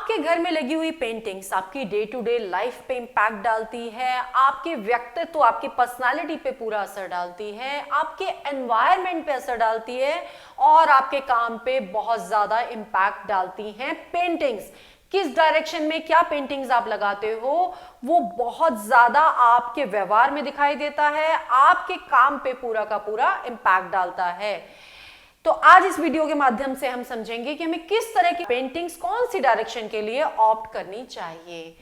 आपके घर में लगी हुई पेंटिंग्स आपकी डे टू डे लाइफ पे इम्पैक्ट डालती है, आपके व्यक्तित्व आपकी पर्सनालिटी पे पूरा असर डालती है, आपके एनवायरनमेंट पे असर डालती है और आपके काम पे बहुत ज्यादा इम्पैक्ट डालती हैं पेंटिंग्स। किस डायरेक्शन में क्या पेंटिंग्स आप लगाते हो वो बहुत ज्यादा आपके व्यवहार में दिखाई देता है, आपके काम पे पूरा का पूरा इम्पैक्ट डालता है। तो आज इस वीडियो के माध्यम से हम समझेंगे कि हमें किस तरह की पेंटिंग्स कौन सी डायरेक्शन के लिए ऑप्ट करनी चाहिए।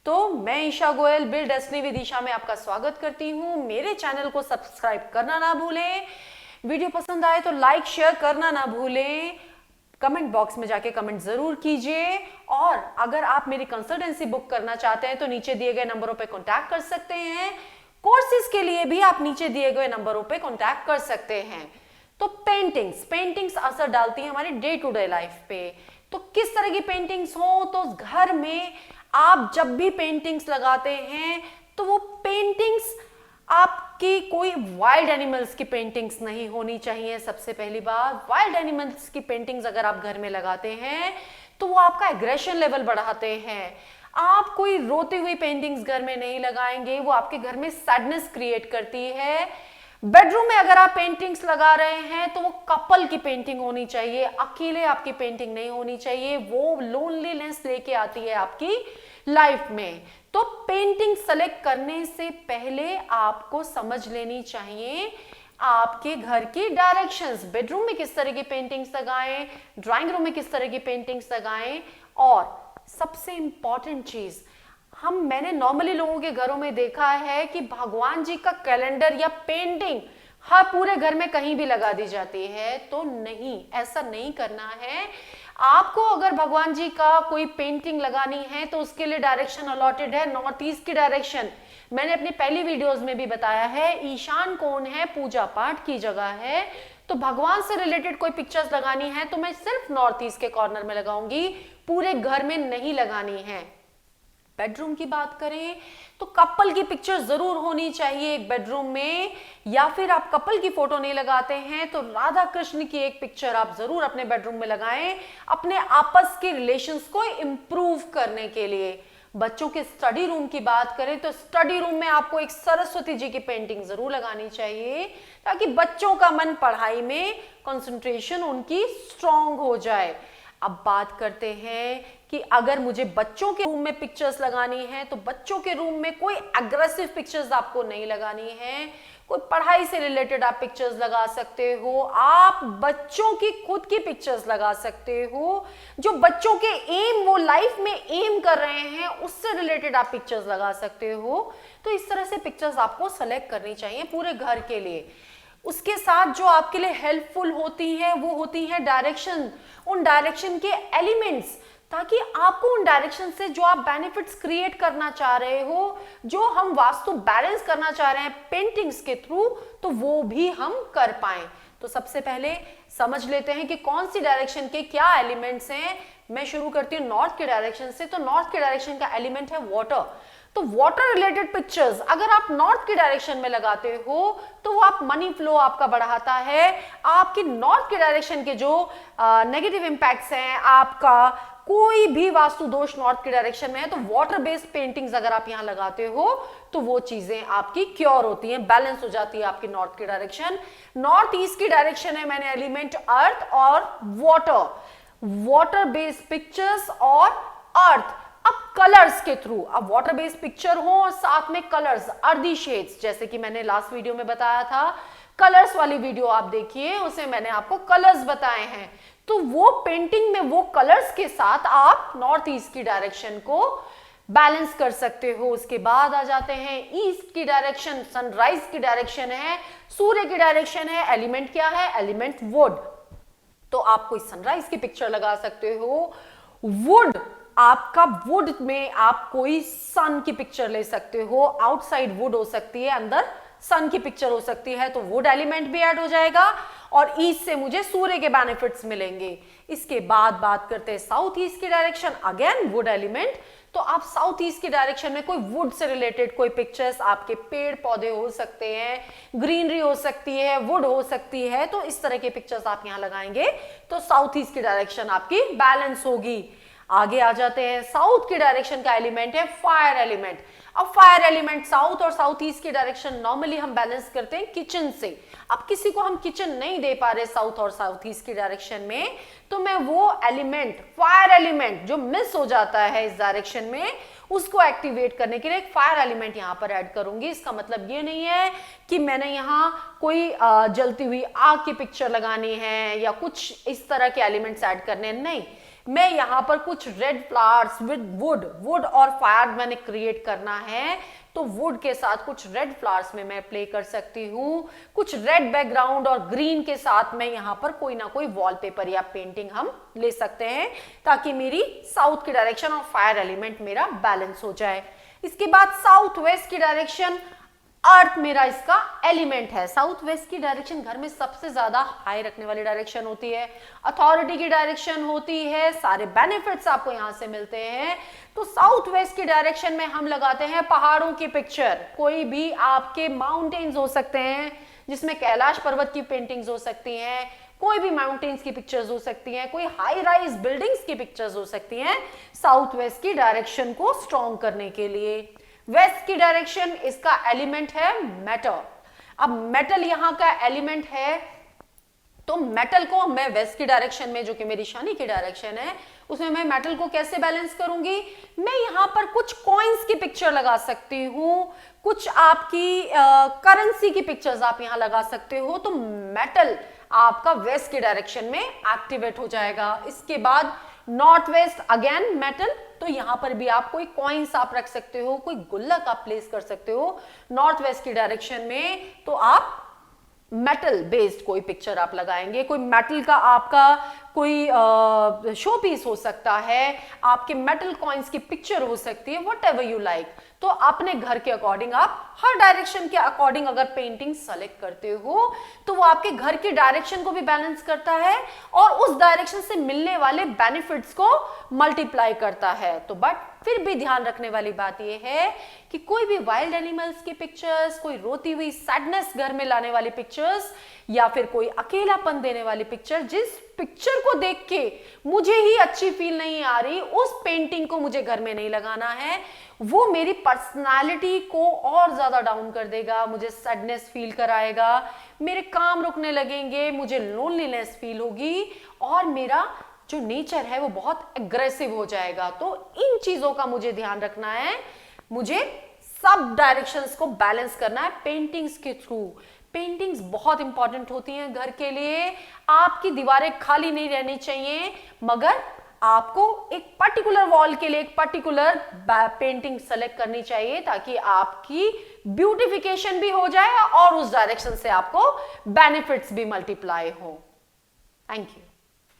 तो मैं Isha Goyal build destiny with Isha में आपका स्वागत करती हूं। मेरे चैनल को सब्सक्राइब करना ना भूलें, वीडियो पसंद आए तो लाइक शेयर करना ना भूलें, कमेंट बॉक्स में जाके कमेंट जरूर कीजिए और अगर आप मेरी कंसल्टेंसी बुक करना चाहते हैं तो नीचे दिए गए नंबरों पर कॉन्टैक्ट कर सकते हैं। कोर्सेज के लिए भी आप नीचे दिए गए नंबरों पर कॉन्टैक्ट कर सकते हैं। तो पेंटिंग्स असर डालती हैं हमारी डे टू डे लाइफ पे। तो किस तरह की पेंटिंग्स हो, तो घर में आप जब भी पेंटिंग्स लगाते हैं तो वो पेंटिंग्स आपकी कोई वाइल्ड एनिमल्स की पेंटिंग्स नहीं होनी चाहिए। सबसे पहली बात, वाइल्ड एनिमल्स की पेंटिंग्स अगर आप घर में लगाते हैं तो वो आपका एग्रेशन लेवल बढ़ाते हैं। आप कोई रोती हुई पेंटिंग्स घर में नहीं लगाएंगे, वो आपके घर में सैडनेस क्रिएट करती है। बेडरूम में अगर आप पेंटिंग्स लगा रहे हैं तो वो कपल की पेंटिंग होनी चाहिए, अकेले आपकी पेंटिंग नहीं होनी चाहिए, वो लोनलीनेस लेके आती है आपकी लाइफ में। तो पेंटिंग सेलेक्ट करने से पहले आपको समझ लेनी चाहिए आपके घर की डायरेक्शंस। बेडरूम में किस तरह की पेंटिंग्स लगाएं, ड्राइंग रूम में किस तरह की पेंटिंग्स लगाएं, और सबसे इंपॉर्टेंट चीज, मैंने नॉर्मली लोगों के घरों में देखा है कि भगवान जी का कैलेंडर या पेंटिंग हर पूरे घर में कहीं भी लगा दी जाती है। तो नहीं, ऐसा नहीं करना है। आपको अगर भगवान जी का कोई पेंटिंग लगानी है तो उसके लिए डायरेक्शन अलॉटेड है नॉर्थ ईस्ट की डायरेक्शन। मैंने अपनी पहली वीडियोस में भी बताया है, ईशान कोण है, पूजा पाठ की जगह है। तो भगवान से रिलेटेड कोई पिक्चर्स लगानी है तो मैं सिर्फ नॉर्थ ईस्ट के कॉर्नर में लगाऊंगी, पूरे घर में नहीं लगानी है। बेडरूम की बात करें तो कपल की पिक्चर जरूर होनी चाहिए एक बेडरूम में, या फिर आप कपल की फोटो नहीं लगाते हैं तो राधा कृष्ण की एक पिक्चर आप जरूर अपने बेडरूम में लगाएं, अपने आपस के रिलेशंस को इंप्रूव करने के लिए। बच्चों के स्टडी रूम की बात करें तो स्टडी रूम में आपको एक सरस्वती जी की पेंटिंग जरूर लगानी चाहिए ताकि बच्चों का मन पढ़ाई में कंसंट्रेशन उनकी स्ट्रांग हो जाए। अब बात करते हैं कि अगर मुझे बच्चों के रूम में पिक्चर्स लगानी है तो बच्चों के रूम में कोई एग्रेसिव पिक्चर्स आपको नहीं लगानी है, कोई पढ़ाई से रिलेटेड आप पिक्चर्स लगा सकते हो, आप बच्चों की खुद की पिक्चर्स लगा सकते हो, जो बच्चों के एम, वो लाइफ में एम कर रहे हैं उससे रिलेटेड आप पिक्चर्स लगा सकते हो। तो इस तरह से पिक्चर्स आपको सेलेक्ट करनी चाहिए पूरे घर के लिए। उसके साथ जो आपके लिए हेल्पफुल होती हैं वो होती हैं डायरेक्शन, उन डायरेक्शन के एलिमेंट्स, ताकि आपको उन डायरेक्शन से जो आप बेनिफिट्स क्रिएट करना चाह रहे हो, जो हम वास्तु बैलेंस करना चाह रहे हैं पेंटिंग्स के थ्रू, तो वो भी हम कर पाएं। तो सबसे पहले समझ लेते हैं कि कौन सी डायरेक्शन के क्या एलिमेंट्स हैं। मैं शुरू करती हूँ नॉर्थ के डायरेक्शन से। तो नॉर्थ के डायरेक्शन का एलिमेंट है वाटर। तो वाटर रिलेटेड पिक्चर्स अगर आप नॉर्थ की डायरेक्शन में लगाते हो तो वो आप मनी फ्लो आपका बढ़ाता है। आपकी नॉर्थ के डायरेक्शन के जो नेगेटिव इंपैक्ट्स हैं, आपका कोई भी वास्तु दोष नॉर्थ की डायरेक्शन में है तो वाटर बेस्ड पेंटिंग्स अगर आप यहां लगाते हो तो वो चीजें आपकी क्योर होती हैं, बैलेंस हो जाती है आपकी नॉर्थ की डायरेक्शन। नॉर्थ ईस्ट की डायरेक्शन है, मैंने एलिमेंट अर्थ और वाटर, वाटर बेस्ड पिक्चर्स और अर्थ। अब कलर्स के थ्रू, अब वाटर बेस्ड पिक्चर हो और साथ में कलर्स, अर्दी शेड्स, जैसे कि मैंने लास्ट वीडियो में बताया था, कलर्स वाली वीडियो आप देखिए, उसे मैंने आपको कलर्स बताए हैं। तो वो पेंटिंग में वो कलर्स के साथ आप नॉर्थ ईस्ट की डायरेक्शन को बैलेंस कर सकते हो। उसके बाद आ जाते हैं ईस्ट की डायरेक्शन, सनराइज की डायरेक्शन है, सूर्य की डायरेक्शन है, एलिमेंट क्या है, एलिमेंट वुड। तो आप कोई सनराइज की पिक्चर लगा सकते हो। वुड, आपका वुड में आप कोई सन की पिक्चर ले सकते हो, आउटसाइड वुड हो सकती है, अंदर सन की पिक्चर हो सकती है, तो वुड एलिमेंट भी ऐड हो जाएगा और ईस्ट से मुझे सूर्य के बेनिफिट्स मिलेंगे। इसके बाद बात करते हैं साउथ ईस्ट की डायरेक्शन, अगेन वुड एलिमेंट। तो आप साउथ ईस्ट की डायरेक्शन में कोई वुड से रिलेटेड कोई पिक्चर्स, आपके पेड़ पौधे हो सकते हैं, ग्रीनरी हो सकती है, वुड हो सकती है, तो इस तरह के पिक्चर्स आप यहां लगाएंगे तो साउथ ईस्ट की डायरेक्शन आपकी बैलेंस होगी। आगे आ जाते हैं, साउथ की डायरेक्शन का एलिमेंट है फायर एलिमेंट। अब फायर एलिमेंट साउथ और साउथ ईस्ट की डायरेक्शन नॉर्मली हम बैलेंस करते हैं किचन से। अब किसी को हम किचन नहीं दे पा रहे साउथ और साउथ ईस्ट की डायरेक्शन में, तो मैं वो एलिमेंट फायर एलिमेंट जो मिस हो जाता है इस डायरेक्शन में, उसको एक्टिवेट करने के लिए एक फायर एलिमेंट यहां पर ऐड करूंगी। इसका मतलब ये नहीं है कि मैंने यहां कोई जलती हुई आग की पिक्चर लगानी है या कुछ इस तरह के एलिमेंट्स ऐड करने हैं, नहीं। मैं यहां पर कुछ रेड फ्लावर्स विद वुड और फायर मैंने क्रिएट करना है, तो वुड के साथ कुछ रेड फ्लावर्स में मैं प्ले कर सकती हूँ, कुछ रेड बैकग्राउंड और ग्रीन के साथ मैं यहाँ पर कोई ना कोई वॉलपेपर या पेंटिंग हम ले सकते हैं, ताकि मेरी साउथ की डायरेक्शन और फायर एलिमेंट मेरा बैलेंस हो जाए। इसके बाद साउथ वेस्ट की डायरेक्शन, अर्थ मेरा इसका एलिमेंट है। साउथ वेस्ट की डायरेक्शन घर में सबसे ज्यादा हाई रखने वाली डायरेक्शन होती है, अथॉरिटी की डायरेक्शन होती है, सारे बेनिफिट्स आपको यहां से मिलते हैं। तो साउथ वेस्ट की डायरेक्शन में हम लगाते हैं पहाड़ों की पिक्चर, कोई भी आपके माउंटेन्स हो सकते हैं जिसमें कैलाश पर्वत की पेंटिंग्स हो सकती हैं, कोई भी माउंटेन्स की पिक्चर्स हो सकती हैं, कोई हाई राइज बिल्डिंग्स की पिक्चर्स हो सकती हैं, साउथ वेस्ट की डायरेक्शन को स्ट्रॉन्ग करने के लिए। वेस्ट की डायरेक्शन, इसका एलिमेंट है मेटल। अब मेटल यहां का एलिमेंट है, तो मेटल को मैं वेस्ट की डायरेक्शन में, जो कि मेरी शनि की डायरेक्शन है, उसमें मैं मेटल को कैसे बैलेंस करूंगी? मैं यहां पर कुछ कॉइन्स की पिक्चर लगा सकती हूं, कुछ आपकी करेंसी की पिक्चर्स आप यहां लगा सकते हो, तो मेटल आपका वेस्ट की डायरेक्शन में एक्टिवेट हो जाएगा। इसके बाद नॉर्थ वेस्ट, अगेन मेटल, तो यहां पर भी आप कोई कॉइन्स आप रख सकते हो, कोई गुल्लक आप प्लेस कर सकते हो नॉर्थ वेस्ट की डायरेक्शन में, तो आप मेटल बेस्ड कोई पिक्चर आप लगाएंगे। कोई मेटल का आपका कोई शो पीस हो सकता है, आपके मेटल कॉइन्स की पिक्चर हो सकती है, वट एवर यू लाइक। तो अपने घर के अकॉर्डिंग आप हर डायरेक्शन के अकॉर्डिंग अगर पेंटिंग सेलेक्ट करते हो, तो वो आपके घर की डायरेक्शन को भी बैलेंस करता है और उस डायरेक्शन से मिलने वाले बेनिफिट्स को मल्टीप्लाई करता है। तो बट फिर भी ध्यान रखने वाली बात यह है कि कोई भी वाइल्ड एनिमल्स की पिक्चर्स, कोई रोती हुई सैडनेस घर में लाने वाली पिक्चर्स, या फिर कोई अकेलापन देने वाली पिक्चर, जिस पिक्चर को देख के मुझे ही अच्छी फील नहीं आ रही, उस पेंटिंग को मुझे घर में नहीं लगाना है। वो मेरी पर्सनालिटी को और ज्यादा डाउन कर देगा, मुझे सैडनेस फील कराएगा, मेरे काम रुकने लगेंगे, मुझे लोनलीनेस फील होगी और मेरा जो नेचर है वो बहुत एग्रेसिव हो जाएगा। तो इन चीजों का मुझे ध्यान रखना है, मुझे सब डायरेक्शंस को बैलेंस करना है पेंटिंग्स के थ्रू। पेंटिंग्स बहुत इंपॉर्टेंट होती हैं घर के लिए। आपकी दीवारें खाली नहीं रहनी चाहिए, मगर आपको एक पर्टिकुलर वॉल के लिए एक पर्टिकुलर पेंटिंग सेलेक्ट करनी चाहिए, ताकि आपकी ब्यूटिफिकेशन भी हो जाए और उस डायरेक्शन से आपको बेनिफिट्स भी मल्टीप्लाई हो। Thank you.